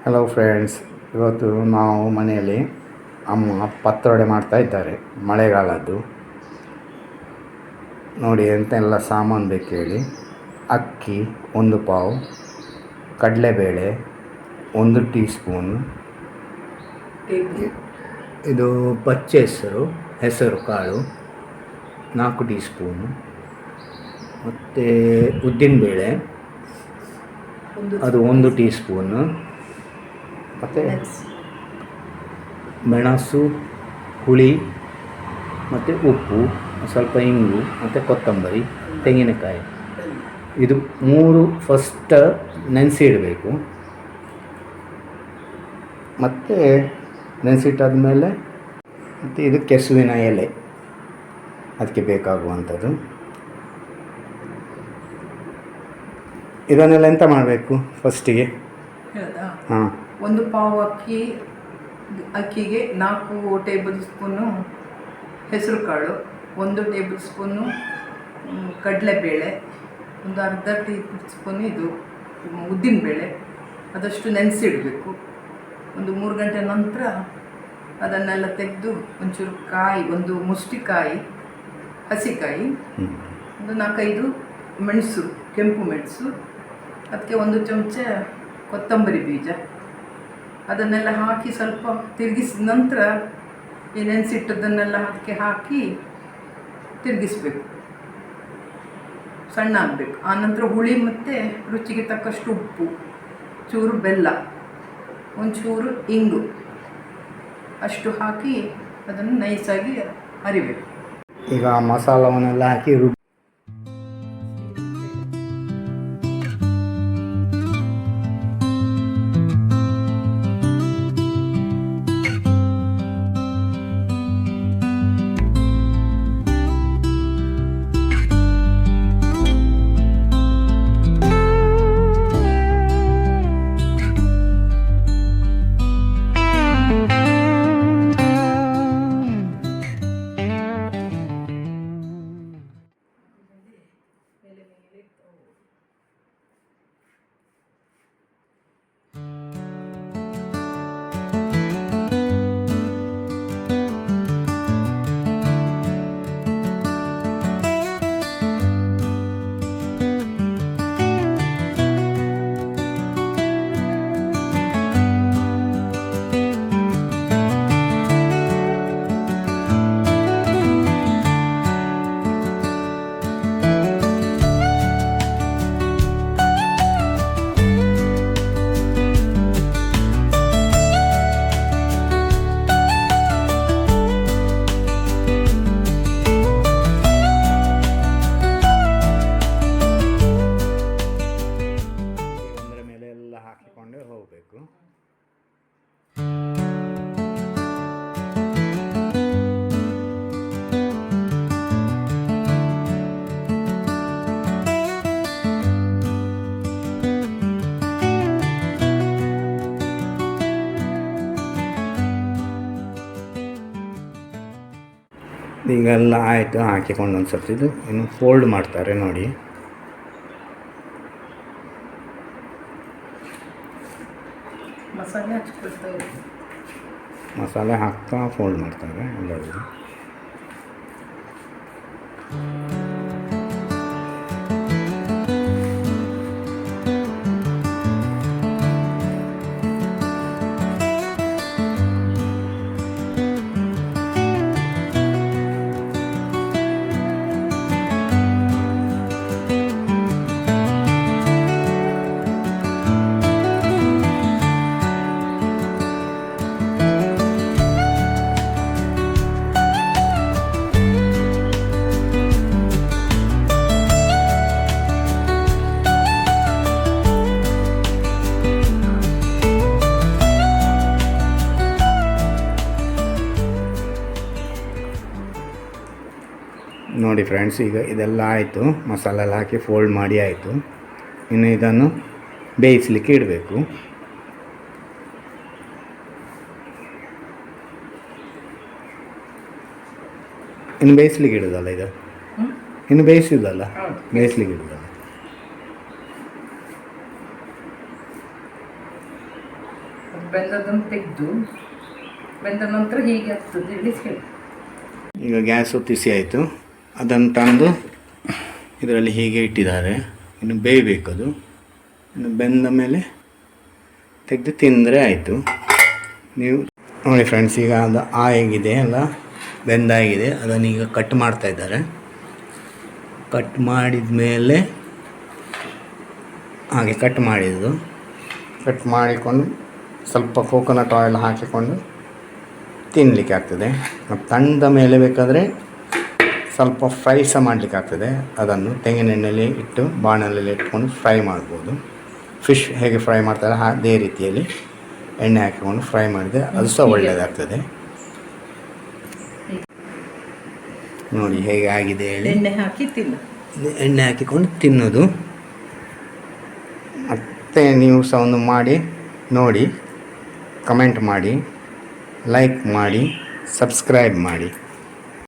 Hello friends, ಇವತ್ತು ನಾವು ಮನೆಯಲ್ಲಿ ಅಮ್ಮ ಪತ್ರೊಡೆ ಮಾಡ್ತಾ ಇದ್ದಾರೆ. ಮಳೆಗಾಲದ್ದು ನೋಡಿ ಎಂತೆಲ್ಲ ಸಾಮಾನು ಬೇಕು ಹೇಳಿ. ಅಕ್ಕಿ 1 ಪಾವು, ಕಡಲೆಬೇಳೆ 1 ಟೀ ಸ್ಪೂನ್, ಇದು ಪಚ್ಚೆ ಹೆಸರು ಕಾಳು 4 ಟೀ ಸ್ಪೂನು, ಮತ್ತು ಉದ್ದಿನಬೇಳೆ ಅದು 1 ಟೀ ಸ್ಪೂನು, ಮತ್ತು ಮೆಣಸು, ಹುಳಿ ಮತ್ತು ಉಪ್ಪು, ಸ್ವಲ್ಪ ಇಂಗು ಮತ್ತು ಕೊತ್ತಂಬರಿ, ತೆಂಗಿನಕಾಯಿ. ಇದು 3 ಫಸ್ಟ್ ನೆನೆಸಿ ಇಡಬೇಕು. ಮತ್ತು ನೆನೆಸಿಟ್ಟಾದಮೇಲೆ ಮತ್ತು ಇದು ಕೆಸುವಿನ ಎಲೆ ಅದಕ್ಕೆ ಬೇಕಾಗುವಂಥದ್ದು. ಇದನ್ನೆಲ್ಲ ಎಂತ ಮಾಡಬೇಕು ಫಸ್ಟಿಗೆ? ಹಾಂ, 1 ಪಾವು ಅಕ್ಕಿಗೆ 4 ಟೇಬಲ್ ಸ್ಪೂನು ಹೆಸರು ಕಾಳು, 1 ಟೇಬಲ್ ಸ್ಪೂನು ಕಡಲೆಬೇಳೆ, ಒಂದು ಅರ್ಧ ಟೇಬಲ್ ಸ್ಪೂನ್ ಇದು ಉದ್ದಿನಬೇಳೆ, ಅದಷ್ಟು ನೆನೆಸಿಡಬೇಕು. ಒಂದು 3 ಗಂಟೆ ನಂತರ ಅದನ್ನೆಲ್ಲ ತೆಗೆದು ಒಂಚೂರು ಕಾಯಿ, 1 ಮುಷ್ಟಿಕಾಯಿ ಹಸಿಕಾಯಿ, ಒಂದು 4-5 ಮೆಣಸು, ಕೆಂಪು ಮೆಣಸು, ಅದಕ್ಕೆ 1 ಚಮಚ ಕೊತ್ತಂಬರಿ ಬೀಜ, ಅದನ್ನೆಲ್ಲ ಹಾಕಿ ಸ್ವಲ್ಪ ತಿರುಗಿಸಿದ ನಂತರ ಈ ನೆನೆಸಿಟ್ಟದನ್ನೆಲ್ಲ ಅದಕ್ಕೆ ಹಾಕಿ ತಿರುಗಿಸ್ಬೇಕು, ಸಣ್ಣ ಆಗಬೇಕು. ಆನಂತರ ಹುಳಿ ಮತ್ತು ರುಚಿಗೆ ತಕ್ಕಷ್ಟು ಉಪ್ಪು, ಚೂರು ಬೆಲ್ಲ, ಒಂಚೂರು ಇಂಗು ಅಷ್ಟು ಹಾಕಿ ಅದನ್ನು ನೈಸಾಗಿ ಅರಿಬೇಕು. ಈಗ ಮಸಾಲವನ್ನೆಲ್ಲ ಹಾಕಿ ಹಾಕಿಕೊಂಡೇ ಹೋಗಬೇಕು. ಈಗೆಲ್ಲ ಆಯಿತು, ಹಾಕಿಕೊಂಡು ಒಂದು ಸರ್ತಿ ಇದು ಇನ್ನು ಫೋಲ್ಡ್ ಮಾಡ್ತಾರೆ ನೋಡಿ. ಮಸಾಲೆ ಹಾಕ್ತಾ ಫೋಲ್ಡ್ ಮಾಡ್ತಾರೆ ಎಲ್ಲರೂ. ನೋಡಿ ಫ್ರೆಂಡ್ಸ್, ಈಗ ಇದೆಲ್ಲ ಆಯಿತು, ಮಸಾಲೆ ಎಲ್ಲ ಹಾಕಿ ಫೋಲ್ಡ್ ಮಾಡಿ ಆಯಿತು. ಇನ್ನು ಇದನ್ನು ಬೇಯಿಸಲಿಕ್ಕೆ ಇಡಬೇಕು. ಇನ್ನು ಬೇಯಿಸ್ಲಿಕ್ಕೆ ಇಡೋದಲ್ಲ ಇದು, ಇನ್ನು ಬೇಯಿಸಿದಲ್ಲ, ಬೇಯಿಸ್ಲಿಕ್ಕೆ ಇಡೋದಲ್ಲ. ಬೆಂದದನ್ನು ತೆಗೆದು ಬೆಂದ ನಂತರ ಹೀಗೆ ಆಗ್ತದೆ ಹೇಳಿ ಹೇಳಿ. ಈಗ ಗ್ಯಾಸ್ ಹೊತ್ತಿಸಿ ಆಯಿತು, ಅದನ್ನು ತಂದು ಇದರಲ್ಲಿ ಹೀಗೆ ಇಟ್ಟಿದ್ದಾರೆ. ಇನ್ನು ಬೇಯಬೇಕದು. ಇನ್ನು ಬೆಂದ ಮೇಲೆ ತೆಗೆದು ತಿಂದರೆ ಆಯಿತು. ನೀವು ನೋಡಿ ಫ್ರೆಂಡ್ಸ್, ಈಗ ಅದು ಆಗಿದೆ ಅಲ್ಲ, ಬೆಂದಾಗಿದೆ. ಅದನ್ನು ಈಗ ಕಟ್ ಮಾಡ್ತಾ ಇದ್ದಾರೆ. ಕಟ್ ಮಾಡಿದ ಮೇಲೆ ಹಾಗೆ ಕಟ್ ಮಾಡಿದ್ದು, ಕಟ್ ಮಾಡಿಕೊಂಡು ಸ್ವಲ್ಪ ಕೋಕೋನಟ್ ಆಯಿಲ್ ಹಾಕಿಕೊಂಡು ತಿನ್ನಲಿಕ್ಕೆ ಆಗ್ತದೆ. ಮತ್ತು ತಣ್ಣದ ಮೇಲೆ ಬೇಕಾದರೆ ಸ್ವಲ್ಪ ಫ್ರೈ ಸಹ ಮಾಡಲಿಕ್ಕೆ ಆಗ್ತದೆ. ಅದನ್ನು ತೆಂಗಿನೆಣ್ಣೆಯಲ್ಲಿ ಇಟ್ಟು ಬಾಣಲೆಯಲ್ಲಿ ಇಟ್ಕೊಂಡು ಫ್ರೈ ಮಾಡ್ಬೋದು. ಫಿಶ್ ಹೇಗೆ ಫ್ರೈ ಮಾಡ್ತಾರೆ ಅದೇ ರೀತಿಯಲ್ಲಿ ಎಣ್ಣೆ ಹಾಕಿಕೊಂಡು ಫ್ರೈ ಮಾಡಿದರೆ ಅದು ಸಹ ಒಳ್ಳೆಯದಾಗ್ತದೆ. ನೋಡಿ ಹೇಗೆ ಆಗಿದೆ ಹೇಳಿ. ಎಣ್ಣೆ ಹಾಕಿ ತಿನ್ನು. ಎಣ್ಣೆ ಹಾಕಿಕೊಂಡು ತಿನ್ನೋದು. ಮತ್ತು ನೀವು ಸಹ ಒಂದು ಮಾಡಿ ನೋಡಿ, ಕಮೆಂಟ್ ಮಾಡಿ, ಲೈಕ್ ಮಾಡಿ, ಸಬ್ಸ್ಕ್ರೈಬ್ ಮಾಡಿ.